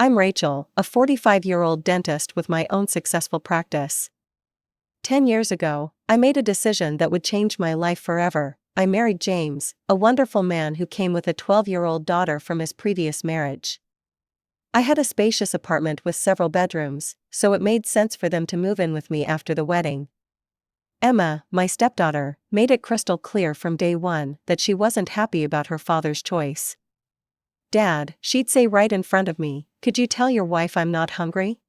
I'm Rachel, a 45-year-old dentist with my own successful practice. 10 years ago, I made a decision that would change my life forever. I married James, a wonderful man who came with a 12-year-old daughter from his previous marriage. I had a spacious apartment with several bedrooms, so it made sense for them to move in with me after the wedding. Emma, my stepdaughter, made it crystal clear from day one that she wasn't happy about her father's choice. "Dad," she'd say right in front of me, "could you tell your wife I'm not hungry?"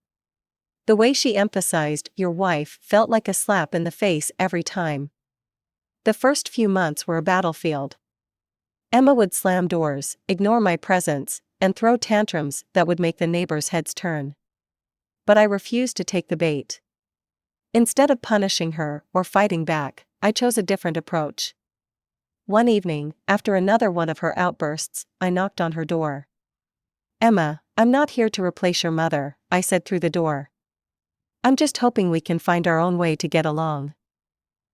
The way she emphasized "your wife" felt like a slap in the face every time. The first few months were a battlefield. Emma would slam doors, ignore my presence, and throw tantrums that would make the neighbors' heads turn. But I refused to take the bait. Instead of punishing her or fighting back, I chose a different approach. One evening, after another one of her outbursts, I knocked on her door. "Emma, I'm not here to replace your mother," I said through the door. "I'm just hoping we can find our own way to get along."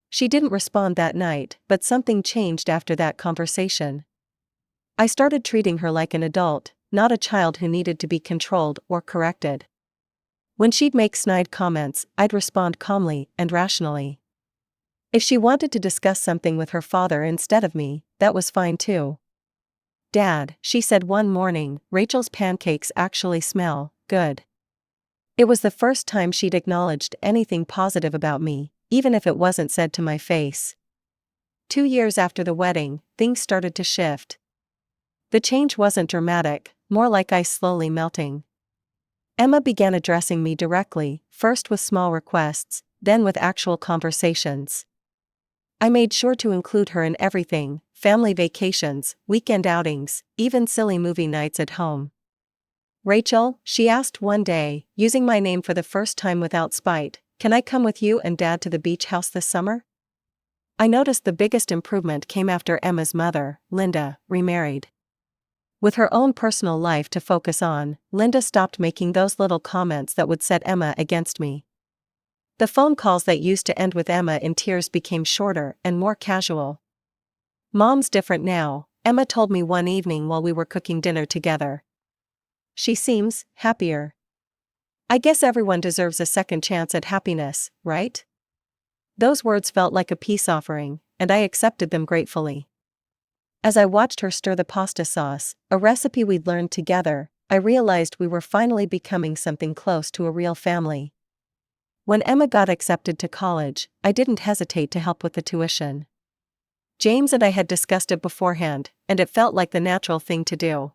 She didn't respond that night, but something changed after that conversation. I started treating her like an adult, not a child who needed to be controlled or corrected. When she'd make snide comments, I'd respond calmly and rationally. If she wanted to discuss something with her father instead of me, that was fine too. "Dad," she said one morning, "Rachel's pancakes actually smell good." It was the first time she'd acknowledged anything positive about me, even if it wasn't said to my face. 2 years after the wedding, things started to shift. The change wasn't dramatic, more like ice slowly melting. Emma began addressing me directly, first with small requests, then with actual conversations. I made sure to include her in everything: family vacations, weekend outings, even silly movie nights at home. "Rachel," she asked one day, using my name for the first time without spite, "can I come with you and Dad to the beach house this summer?" I noticed the biggest improvement came after Emma's mother, Linda, remarried. With her own personal life to focus on, Linda stopped making those little comments that would set Emma against me. The phone calls that used to end with Emma in tears became shorter and more casual. "Mom's different now," Emma told me one evening while we were cooking dinner together. "She seems happier." I guess everyone deserves a second chance at happiness, right? Those words felt like a peace offering, and I accepted them gratefully. As I watched her stir the pasta sauce, a recipe we'd learned together, I realized we were finally becoming something close to a real family. When Emma got accepted to college, I didn't hesitate to help with the tuition. James and I had discussed it beforehand, and it felt like the natural thing to do.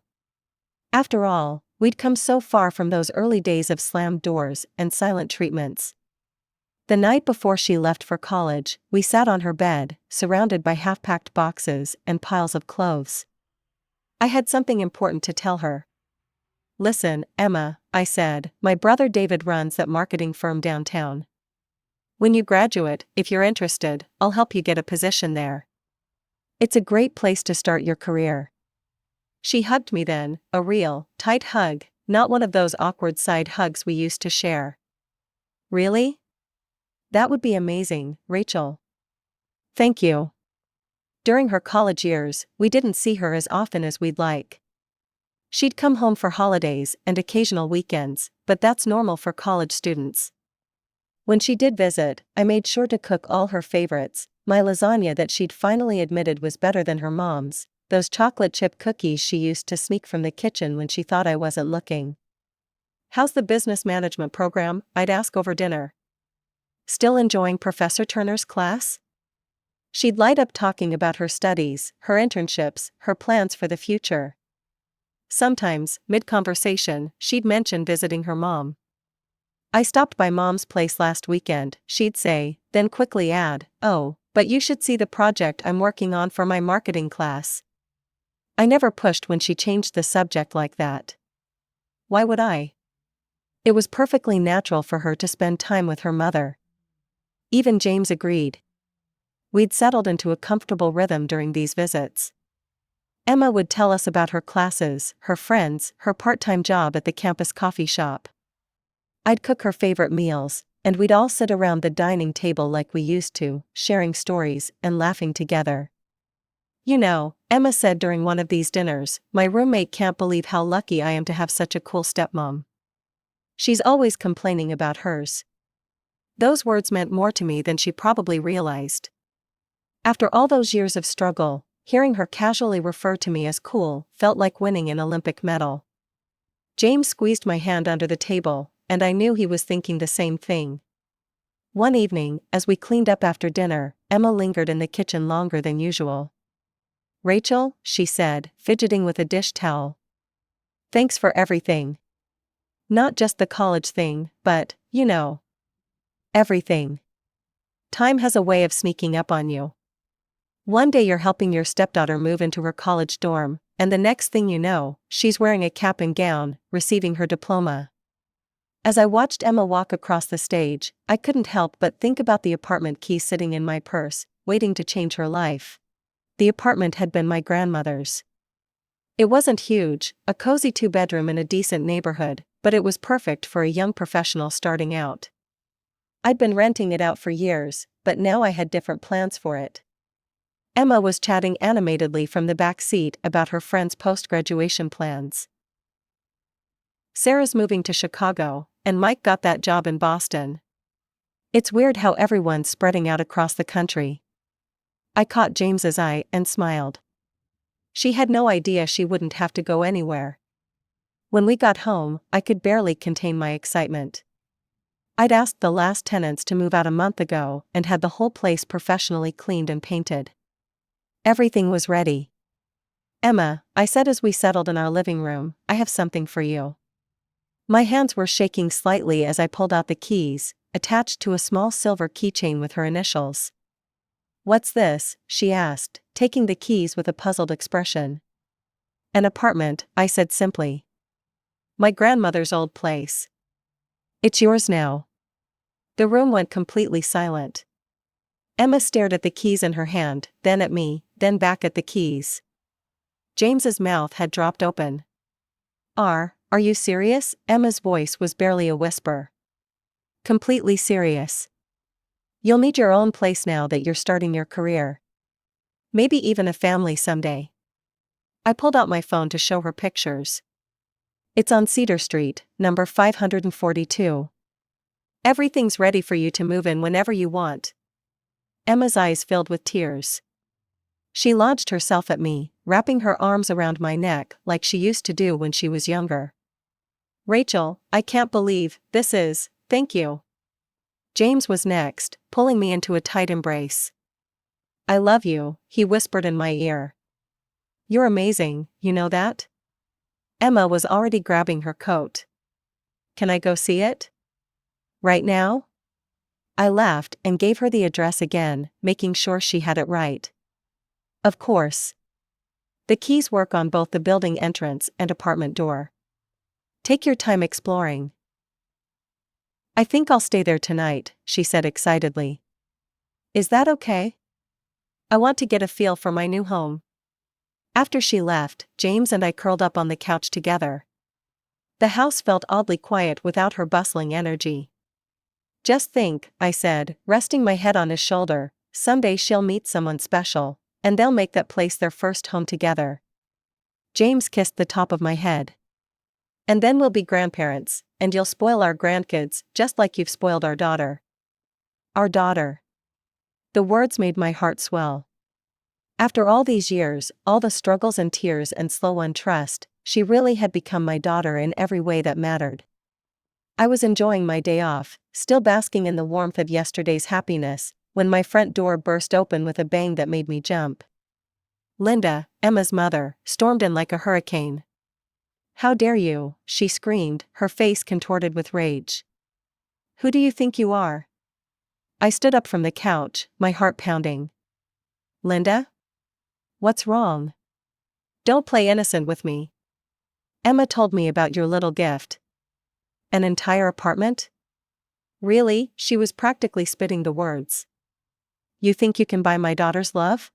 After all, we'd come so far from those early days of slammed doors and silent treatments. The night before she left for college, we sat on her bed, surrounded by half-packed boxes and piles of clothes. I had something important to tell her. "Listen, Emma," I said, "my brother David runs that marketing firm downtown. When you graduate, if you're interested, I'll help you get a position there. It's a great place to start your career." She hugged me then, a real, tight hug, not one of those awkward side hugs we used to share. "Really? That would be amazing, Rachel." "Thank you." During her college years, we didn't see her as often as we'd like. She'd come home for holidays and occasional weekends, but that's normal for college students. When she did visit, I made sure to cook all her favorites: my lasagna that she'd finally admitted was better than her mom's, those chocolate chip cookies she used to sneak from the kitchen when she thought I wasn't looking. "How's the business management program?" I'd ask over dinner. "Still enjoying Professor Turner's class?" She'd light up talking about her studies, her internships, her plans for the future. Sometimes, mid-conversation, she'd mention visiting her mom. "I stopped by Mom's place last weekend," she'd say, then quickly add, "Oh, but you should see the project I'm working on for my marketing class." I never pushed when she changed the subject like that. Why would I? It was perfectly natural for her to spend time with her mother. Even James agreed. We'd settled into a comfortable rhythm during these visits. Emma would tell us about her classes, her friends, her part-time job at the campus coffee shop. I'd cook her favorite meals, and we'd all sit around the dining table like we used to, sharing stories and laughing together. Emma said during one of these dinners, my roommate can't believe how lucky I am to have such a cool stepmom. She's always complaining about hers. Those words meant more to me than she probably realized. After all those years of struggle, hearing her casually refer to me as cool felt like winning an Olympic medal. James squeezed my hand under the table, and I knew he was thinking the same thing. One evening, as we cleaned up after dinner, Emma lingered in the kitchen longer than usual. Rachel, she said, fidgeting with a dish towel. Thanks for everything. Not just the college thing, but, everything. Time has a way of sneaking up on you. One day you're helping your stepdaughter move into her college dorm, and the next thing you know, she's wearing a cap and gown, receiving her diploma. As I watched Emma walk across the stage, I couldn't help but think about the apartment key sitting in my purse, waiting to change her life. The apartment had been my grandmother's. It wasn't huge, a cozy 2-bedroom in a decent neighborhood, but it was perfect for a young professional starting out. I'd been renting it out for years, but now I had different plans for it. Emma was chatting animatedly from the back seat about her friend's post-graduation plans. Sarah's moving to Chicago, and Mike got that job in Boston. It's weird how everyone's spreading out across the country. I caught James's eye and smiled. She had no idea she wouldn't have to go anywhere. When we got home, I could barely contain my excitement. I'd asked the last tenants to move out a month ago and had the whole place professionally cleaned and painted. Everything was ready. Emma, I said as we settled in our living room, I have something for you. My hands were shaking slightly as I pulled out the keys, attached to a small silver keychain with her initials. What's this? She asked, taking the keys with a puzzled expression. An apartment, I said simply. My grandmother's old place. It's yours now. The room went completely silent. Emma stared at the keys in her hand, then at me, then back at the keys. James's mouth had dropped open. Are you serious? Emma's voice was barely a whisper. Completely serious. You'll need your own place now that you're starting your career. Maybe even a family someday. I pulled out my phone to show her pictures. It's on Cedar Street, number 542. Everything's ready for you to move in whenever you want. Emma's eyes filled with tears. She launched herself at me, wrapping her arms around my neck like she used to do when she was younger. Rachel, I can't believe this is, thank you. James was next, pulling me into a tight embrace. I love you, he whispered in my ear. You're amazing, you know that? Emma was already grabbing her coat. Can I go see it? Right now? I laughed and gave her the address again, making sure she had it right. Of course. The keys work on both the building entrance and apartment door. Take your time exploring. I think I'll stay there tonight, she said excitedly. Is that okay? I want to get a feel for my new home. After she left, James and I curled up on the couch together. The house felt oddly quiet without her bustling energy. Just think, I said, resting my head on his shoulder, someday she'll meet someone special, and they'll make that place their first home together. James kissed the top of my head. And then we'll be grandparents, and you'll spoil our grandkids, just like you've spoiled our daughter. Our daughter. The words made my heart swell. After all these years, all the struggles and tears and slow untrust, she really had become my daughter in every way that mattered. I was enjoying my day off, still basking in the warmth of yesterday's happiness, when my front door burst open with a bang that made me jump. Linda, Emma's mother, stormed in like a hurricane. How dare you, she screamed, her face contorted with rage. Who do you think you are? I stood up from the couch, my heart pounding. Linda? What's wrong? Don't play innocent with me. Emma told me about your little gift. An entire apartment? Really? She was practically spitting the words. You think you can buy my daughter's love?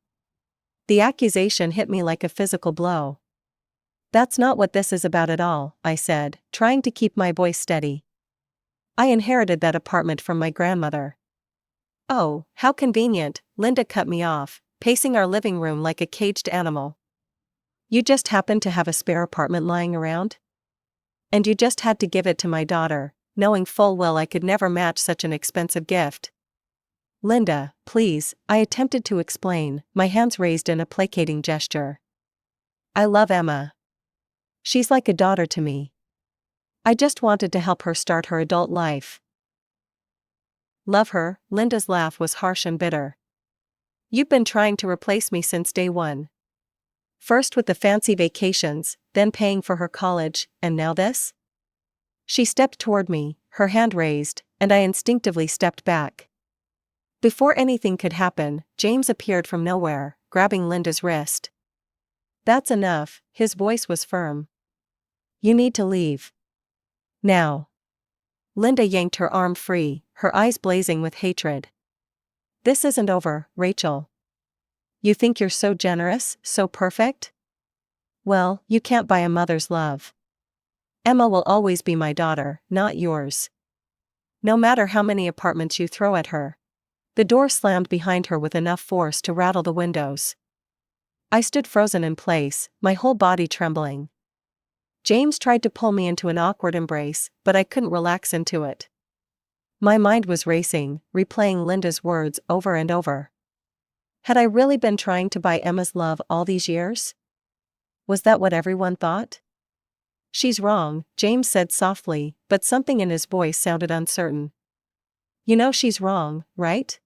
The accusation hit me like a physical blow. That's not what this is about at all, I said, trying to keep my voice steady. I inherited that apartment from my grandmother. Oh, how convenient, Linda cut me off. pacing our living room like a caged animal. You just happened to have a spare apartment lying around? And you just had to give it to my daughter, knowing full well I could never match such an expensive gift. Linda, please, I attempted to explain, my hands raised in a placating gesture. I love Emma. She's like a daughter to me. I just wanted to help her start her adult life. Love her? Linda's laugh was harsh and bitter. You've been trying to replace me since day one. First with the fancy vacations, then paying for her college, and now this? She stepped toward me, her hand raised, and I instinctively stepped back. Before anything could happen, James appeared from nowhere, grabbing Linda's wrist. That's enough, his voice was firm. You need to leave. Now. Linda yanked her arm free, her eyes blazing with hatred. This isn't over, Rachel. You think you're so generous, so perfect? Well, you can't buy a mother's love. Emma will always be my daughter, not yours. No matter how many apartments you throw at her. The door slammed behind her with enough force to rattle the windows. I stood frozen in place, my whole body trembling. James tried to pull me into an awkward embrace, but I couldn't relax into it. My mind was racing, replaying Linda's words over and over. Had I really been trying to buy Emma's love all these years? Was that what everyone thought? She's wrong, James said softly, but something in his voice sounded uncertain. You know she's wrong, right?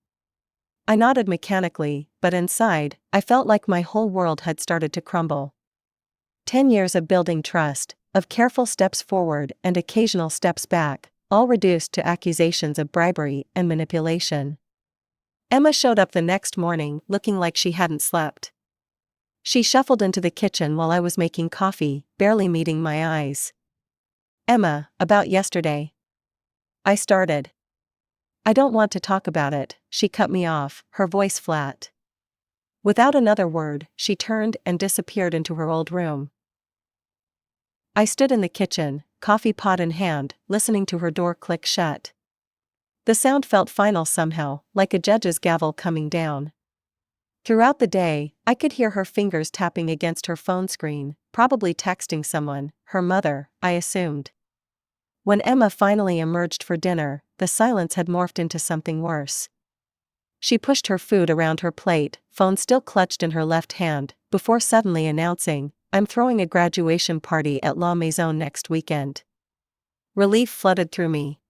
I nodded mechanically, but inside, I felt like my whole world had started to crumble. 10 years of building trust, of careful steps forward and occasional steps back, all reduced to accusations of bribery and manipulation. Emma showed up the next morning, looking like she hadn't slept. She shuffled into the kitchen while I was making coffee, barely meeting my eyes. Emma, about yesterday. I started. I don't want to talk about it, she cut me off, her voice flat. Without another word, she turned and disappeared into her old room. I stood in the kitchen, coffee pot in hand, listening to her door click shut. The sound felt final somehow, like a judge's gavel coming down. Throughout the day, I could hear her fingers tapping against her phone screen, probably texting someone, her mother, I assumed. When Emma finally emerged for dinner, the silence had morphed into something worse. She pushed her food around her plate, phone still clutched in her left hand, before suddenly announcing, I'm throwing a graduation party at La Maison next weekend. Relief flooded through me.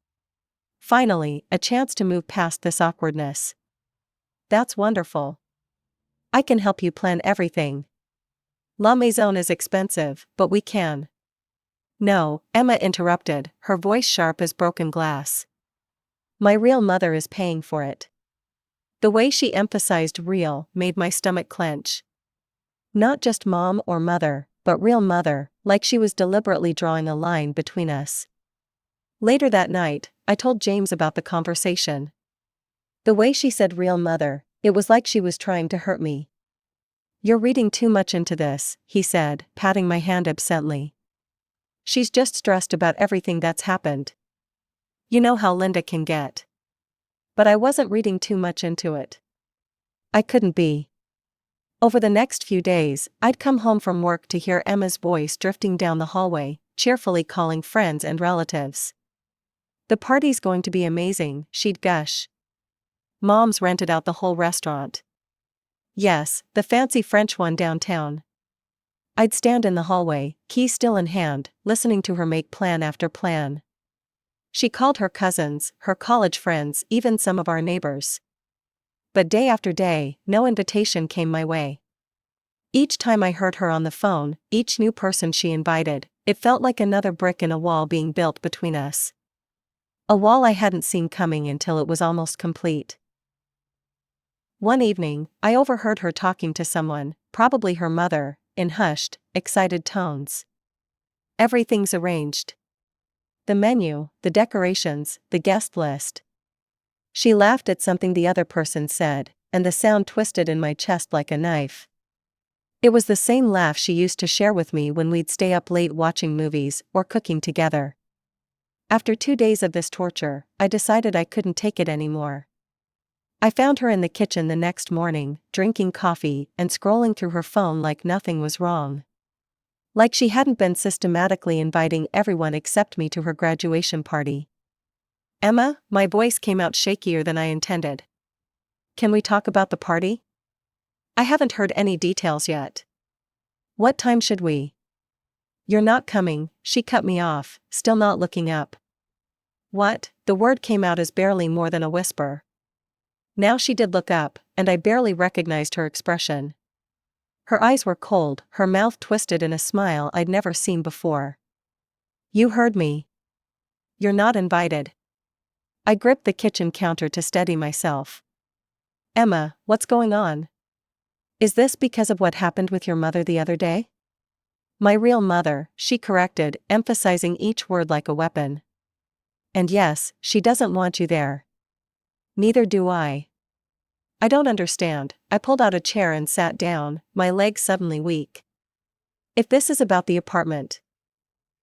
Finally, a chance to move past this awkwardness. That's wonderful. I can help you plan everything. La Maison is expensive, but we can. No, Emma interrupted, her voice sharp as broken glass. My real mother is paying for it. The way she emphasized real made my stomach clench. Not just mom or mother, but real mother, like she was deliberately drawing a line between us. Later that night, I told James about the conversation. The way she said real mother, it was like she was trying to hurt me. You're reading too much into this, he said, patting my hand absently. She's just stressed about everything that's happened. You know how Linda can get. But I wasn't reading too much into it. I couldn't be. Over the next few days, I'd come home from work to hear Emma's voice drifting down the hallway, cheerfully calling friends and relatives. The party's going to be amazing, she'd gush. Mom's rented out the whole restaurant. Yes, the fancy French one downtown. I'd stand in the hallway, key still in hand, listening to her make plan after plan. She called her cousins, her college friends, even some of our neighbors. But day after day, no invitation came my way. Each time I heard her on the phone, each new person she invited, it felt like another brick in a wall being built between us. A wall I hadn't seen coming until it was almost complete. One evening, I overheard her talking to someone, probably her mother, in hushed, excited tones. Everything's arranged. The menu, the decorations, the guest list. She laughed at something the other person said, and the sound twisted in my chest like a knife. It was the same laugh she used to share with me when we'd stay up late watching movies or cooking together. After 2 days of this torture, I decided I couldn't take it anymore. I found her in the kitchen the next morning, drinking coffee and scrolling through her phone like nothing was wrong. Like she hadn't been systematically inviting everyone except me to her graduation party. "Emma," my voice came out shakier than I intended. "Can we talk about the party? I haven't heard any details yet." "What time should we?" "You're not coming," she cut me off, still not looking up. "What?" The word came out as barely more than a whisper. Now she did look up, and I barely recognized her expression. Her eyes were cold, her mouth twisted in a smile I'd never seen before. "You heard me. You're not invited." I gripped the kitchen counter to steady myself. "Emma, what's going on? Is this because of what happened with your mother the other day?" "My real mother," she corrected, emphasizing each word like a weapon. "And yes, she doesn't want you there." "Neither do I." "I don't understand." I pulled out a chair and sat down, my legs suddenly weak. "If this is about the apartment."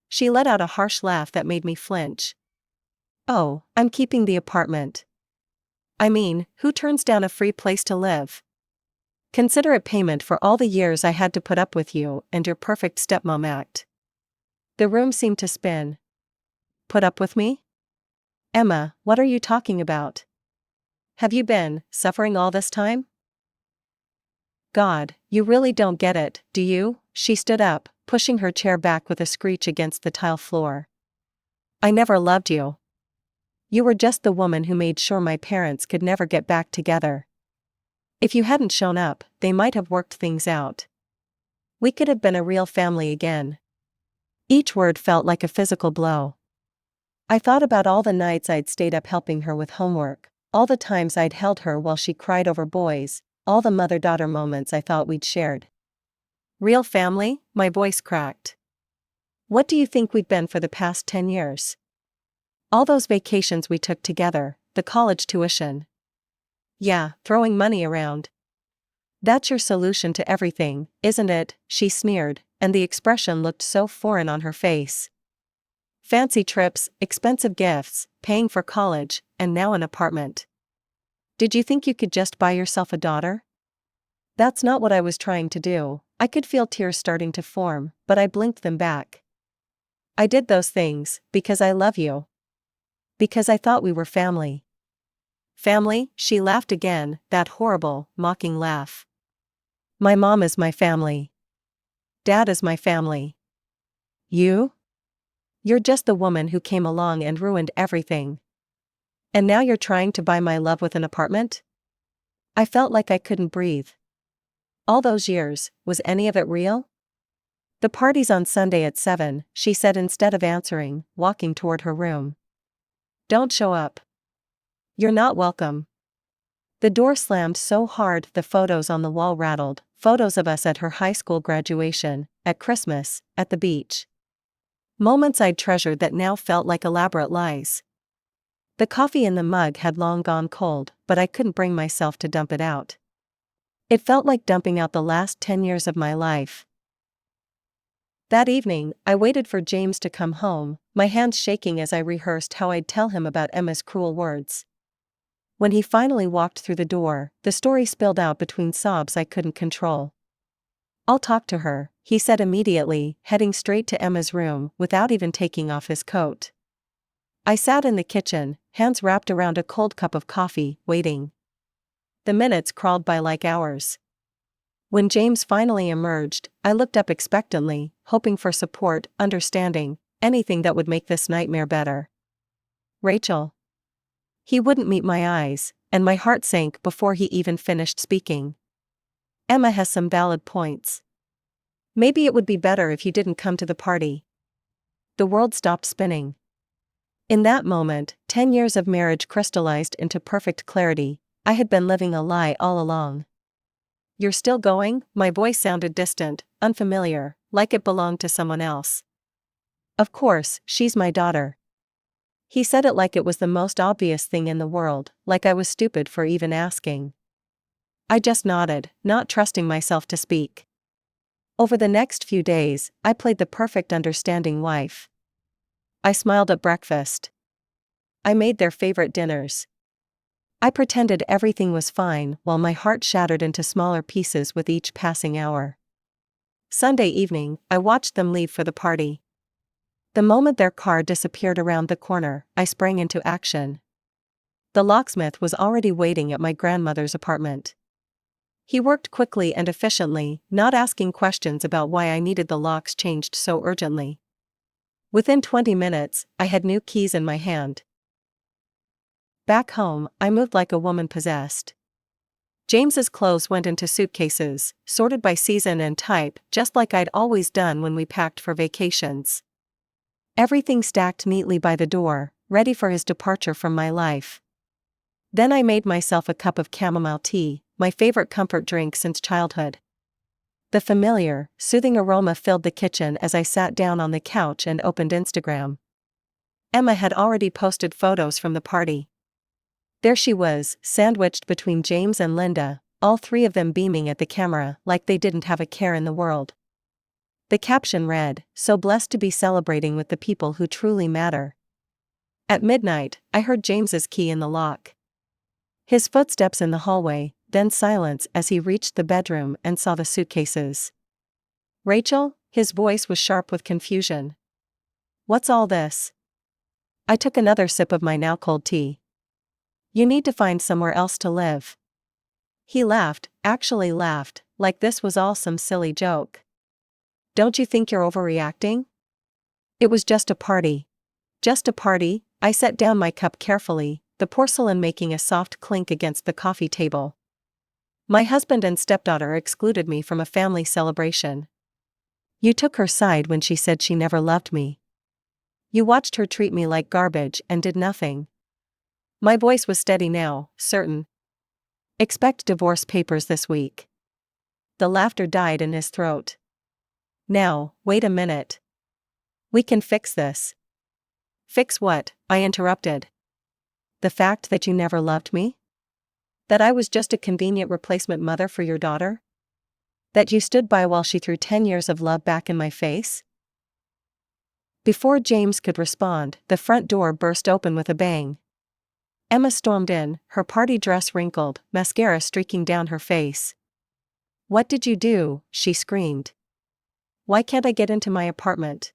She let out a harsh laugh that made me flinch. "Oh, I'm keeping the apartment." "I mean, who turns down a free place to live? Consider it payment for all the years I had to put up with you and your perfect stepmom act." The room seemed to spin. "Put up with me? Emma, what are you talking about? Have you been suffering all this time?" "God, you really don't get it, do you?" She stood up, pushing her chair back with a screech against the tile floor. "I never loved you. You were just the woman who made sure my parents could never get back together. If you hadn't shown up, they might have worked things out. We could have been a real family again." Each word felt like a physical blow. I thought about all the nights I'd stayed up helping her with homework, all the times I'd held her while she cried over boys, all the mother-daughter moments I thought we'd shared. "Real family?" My voice cracked. "What do you think we've been for the past 10 years? All those vacations we took together, the college tuition. Yeah, throwing money around. That's your solution to everything, isn't it?" she sneered, and the expression looked so foreign on her face. "Fancy trips, expensive gifts, paying for college, and now an apartment. Did you think you could just buy yourself a daughter?" That's not what I was trying to do. I could feel tears starting to form, but I blinked them back. "I did those things because I love you. Because I thought we were family." "Family?" She laughed again, that horrible, mocking laugh. "My mom is my family. Dad is my family. You? You're just the woman who came along and ruined everything. And now you're trying to buy my love with an apartment?" I felt like I couldn't breathe. All those years, was any of it real? "The party's on Sunday at 7, she said instead of answering, walking toward her room. "Don't show up. You're not welcome." The door slammed so hard the photos on the wall rattled, photos of us at her high school graduation, at Christmas, at the beach. Moments I'd treasured that now felt like elaborate lies. The coffee in the mug had long gone cold, but I couldn't bring myself to dump it out. It felt like dumping out the last 10 years of my life. That evening, I waited for James to come home, my hands shaking as I rehearsed how I'd tell him about Emma's cruel words. When he finally walked through the door, the story spilled out between sobs I couldn't control. "I'll talk to her," he said immediately, heading straight to Emma's room without even taking off his coat. I sat in the kitchen, hands wrapped around a cold cup of coffee, waiting. The minutes crawled by like hours. When James finally emerged, I looked up expectantly, hoping for support, understanding, anything that would make this nightmare better. "Rachel." He wouldn't meet my eyes, and my heart sank before he even finished speaking. "Emma has some valid points. Maybe it would be better if you didn't come to the party." The world stopped spinning. In that moment, 10 years of marriage crystallized into perfect clarity. I had been living a lie all along. "You're still going?" My voice sounded distant, unfamiliar, like it belonged to someone else. "Of course, she's my daughter." He said it like it was the most obvious thing in the world, like I was stupid for even asking. I just nodded, not trusting myself to speak. Over the next few days, I played the perfect understanding wife. I smiled at breakfast. I made their favorite dinners. I pretended everything was fine while my heart shattered into smaller pieces with each passing hour. Sunday evening, I watched them leave for the party. The moment their car disappeared around the corner, I sprang into action. The locksmith was already waiting at my grandmother's apartment. He worked quickly and efficiently, not asking questions about why I needed the locks changed so urgently. Within 20 minutes, I had new keys in my hand. Back home, I moved like a woman possessed. James's clothes went into suitcases, sorted by season and type, just like I'd always done when we packed for vacations. Everything stacked neatly by the door, ready for his departure from my life. Then I made myself a cup of chamomile tea, my favorite comfort drink since childhood. The familiar, soothing aroma filled the kitchen as I sat down on the couch and opened Instagram. Emma had already posted photos from the party. There she was, sandwiched between James and Linda, all three of them beaming at the camera like they didn't have a care in the world. The caption read, "So blessed to be celebrating with the people who truly matter." At midnight, I heard James's key in the lock. His footsteps in the hallway, then silence as he reached the bedroom and saw the suitcases. "Rachel?" His voice was sharp with confusion. "What's all this?" I took another sip of my now cold tea. "You need to find somewhere else to live." He laughed, actually laughed, like this was all some silly joke. "Don't you think you're overreacting? It was just a party." "Just a party?" I set down my cup carefully, the porcelain making a soft clink against the coffee table. "My husband and stepdaughter excluded me from a family celebration." "You took her side when she said she never loved me. You watched her treat me like garbage and did nothing." My voice was steady now, certain. "Expect divorce papers this week." The laughter died in his throat. "Now, wait a minute. We can fix this." "Fix what?" I interrupted. "The fact that you never loved me? That I was just a convenient replacement mother for your daughter? That you stood by while she threw 10 years of love back in my face?" Before James could respond, the front door burst open with a bang. Emma stormed in, her party dress wrinkled, mascara streaking down her face. "What did you do?" she screamed. "Why can't I get into my apartment?"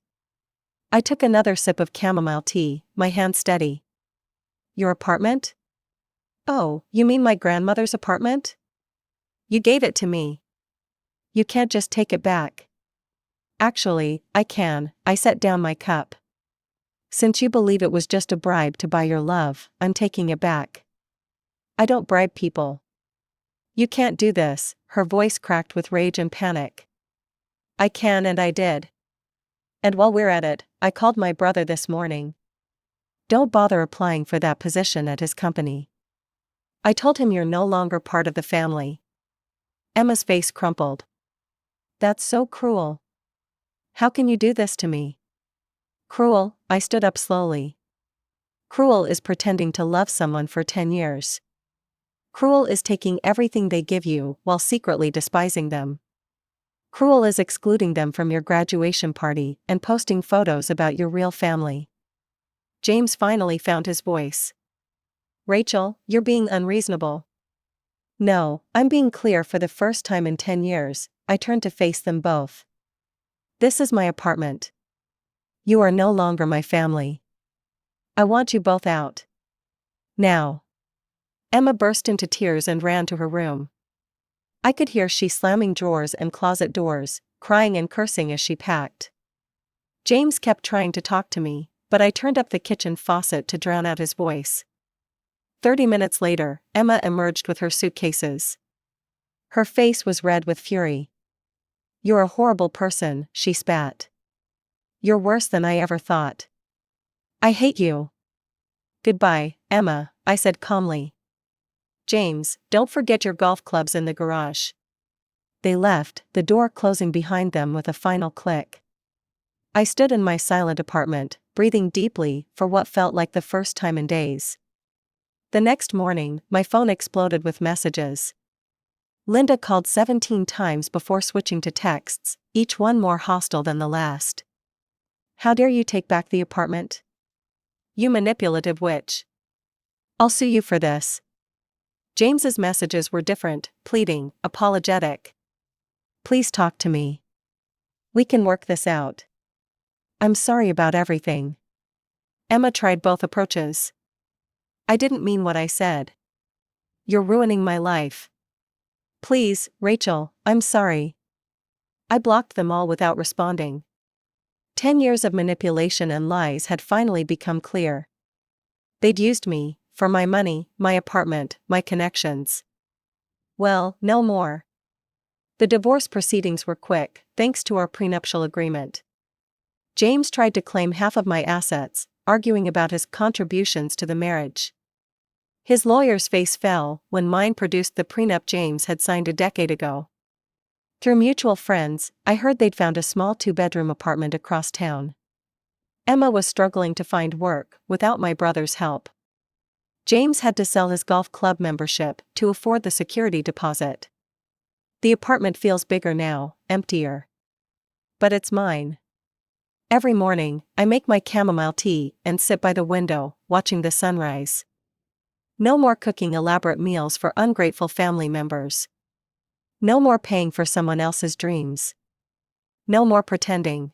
I took another sip of chamomile tea, my hand steady. "Your apartment? Oh, you mean my grandmother's apartment? You gave it to me. You can't just take it back." "Actually, I can." I set down my cup. "Since you believe it was just a bribe to buy your love, I'm taking it back." "I don't bribe people." "You can't do this," her voice cracked with rage and panic. "I can and I did. And while we're at it, I called my brother this morning. Don't bother applying for that position at his company. I told him you're no longer part of the family." Emma's face crumpled. "That's so cruel. How can you do this to me?" "Cruel," I stood up slowly. "Cruel is pretending to love someone for 10 years. Cruel is taking everything they give you while secretly despising them. Cruel is excluding them from your graduation party and posting photos about your real family." James finally found his voice. "Rachel, you're being unreasonable." "No, I'm being clear for the first time in 10 years, I turned to face them both. This is my apartment. You are no longer my family. I want you both out. Now." Emma burst into tears and ran to her room. I could hear she slamming drawers and closet doors, crying and cursing as she packed. James kept trying to talk to me, but I turned up the kitchen faucet to drown out his voice. 30 minutes later, Emma emerged with her suitcases. Her face was red with fury. "You're a horrible person," she spat. "You're worse than I ever thought. I hate you." "Goodbye, Emma," I said calmly. "James, don't forget your golf clubs in the garage." They left, the door closing behind them with a final click. I stood in my silent apartment, breathing deeply for what felt like the first time in days. The next morning, my phone exploded with messages. Linda called 17 times before switching to texts, each one more hostile than the last. "How dare you take back the apartment? You manipulative witch. I'll sue you for this." James's messages were different, pleading, apologetic. Please talk to me. We can work this out. I'm sorry about everything. Emma tried both approaches. I didn't mean what I said. You're ruining my life. Please, Rachel, I'm sorry. I blocked them all without responding. 10 years of manipulation and lies had finally become clear. They'd used me, for my money, my apartment, my connections. Well, no more. The divorce proceedings were quick, thanks to our prenuptial agreement. James tried to claim half of my assets, arguing about his contributions to the marriage. His lawyer's face fell when mine produced the prenup James had signed a decade ago. Through mutual friends, I heard they'd found a small 2-bedroom apartment across town. Emma was struggling to find work, without my brother's help. James had to sell his golf club membership to afford the security deposit. The apartment feels bigger now, emptier. But it's mine. Every morning, I make my chamomile tea and sit by the window, watching the sunrise. No more cooking elaborate meals for ungrateful family members. No more paying for someone else's dreams. No more pretending.